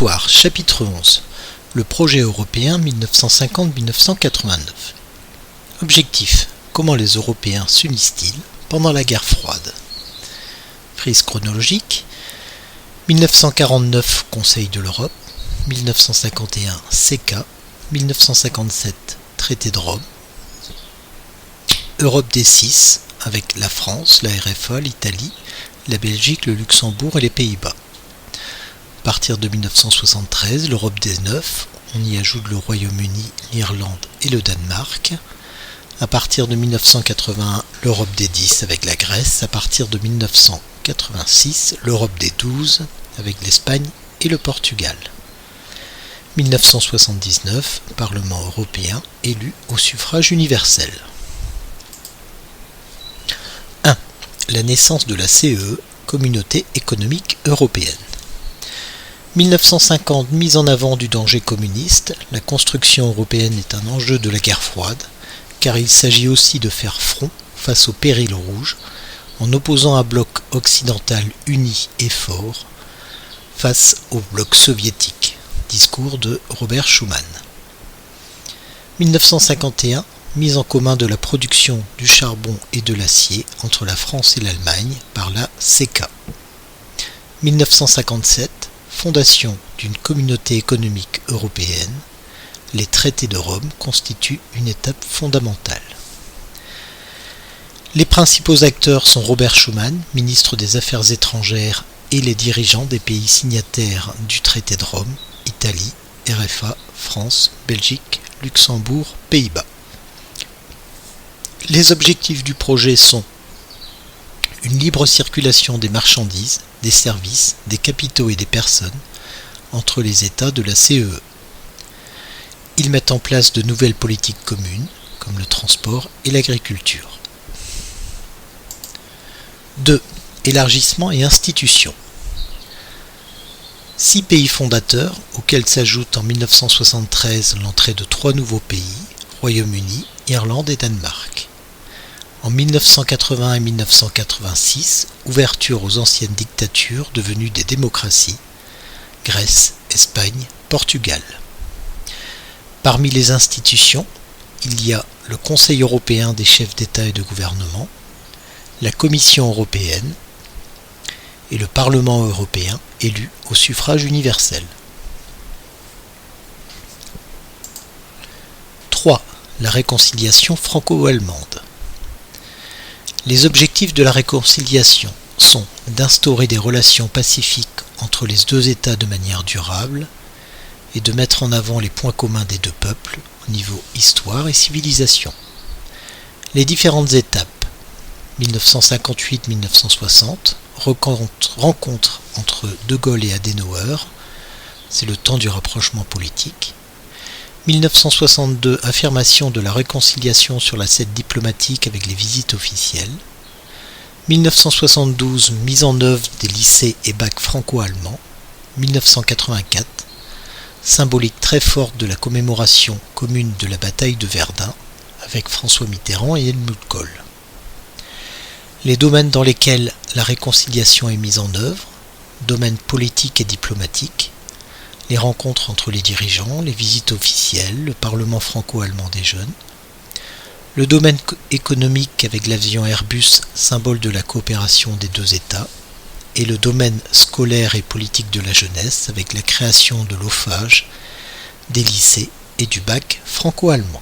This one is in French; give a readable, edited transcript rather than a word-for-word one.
Histoire, chapitre 11. Le projet européen 1950-1989. Objectif. Comment les Européens s'unissent-ils pendant la guerre froide? Prise chronologique. 1949 Conseil de l'Europe, 1951 CECA, 1957 Traité de Rome, Europe des 6 avec la France, la RFA, l'Italie, la Belgique, le Luxembourg et les Pays-Bas. À partir de 1973, l'Europe des 9, on y ajoute le Royaume-Uni, l'Irlande et le Danemark. À partir de 1981, l'Europe des 10 avec la Grèce. À partir de 1986, l'Europe des 12 avec l'Espagne et le Portugal. 1979, Parlement européen élu au suffrage universel. 1. La naissance de la CEE, Communauté économique européenne. 1950, mise en avant du danger communiste, la construction européenne est un enjeu de la guerre froide, car il s'agit aussi de faire front face au péril rouge, en opposant un bloc occidental uni et fort face au bloc soviétique. Discours de Robert Schuman. 1951, mise en commun de la production du charbon et de l'acier entre la France et l'Allemagne par la CECA. 1957, fondation d'une communauté économique européenne. Les traités de Rome constituent une étape fondamentale. Les principaux acteurs sont Robert Schuman, ministre des Affaires étrangères, et les dirigeants des pays signataires du traité de Rome, Italie, RFA, France, Belgique, Luxembourg, Pays-Bas. Les objectifs du projet sont une libre circulation des marchandises, des services, des capitaux et des personnes entre les États de la CEE. Ils mettent en place de nouvelles politiques communes, comme le transport et l'agriculture. 2. Élargissement et institutions. 6 pays fondateurs, auxquels s'ajoute en 1973 l'entrée de 3 nouveaux pays, Royaume-Uni, Irlande et Danemark. En 1980 et 1986, ouverture aux anciennes dictatures devenues des démocraties, Grèce, Espagne, Portugal. Parmi les institutions, il y a le Conseil européen des chefs d'État et de gouvernement, la Commission européenne et le Parlement européen élu au suffrage universel. 3. La réconciliation franco-allemande. Les objectifs de la réconciliation sont d'instaurer des relations pacifiques entre les deux États de manière durable et de mettre en avant les points communs des deux peuples au niveau histoire et civilisation. Les différentes étapes 1958-1960, rencontre entre De Gaulle et Adenauer, c'est le temps du rapprochement politique. 1962, affirmation de la réconciliation sur la scène diplomatique avec les visites officielles. 1972, mise en œuvre des lycées et bacs franco-allemands. 1984, symbolique très forte de la commémoration commune de la bataille de Verdun avec François Mitterrand et Helmut Kohl. Les domaines dans lesquels la réconciliation est mise en œuvre, domaines politiques et diplomatiques, les rencontres entre les dirigeants, les visites officielles, le Parlement franco-allemand des jeunes, le domaine économique avec l'avion Airbus, symbole de la coopération des deux États, et le domaine scolaire et politique de la jeunesse avec la création de l'OFAGE, des lycées et du bac franco-allemand.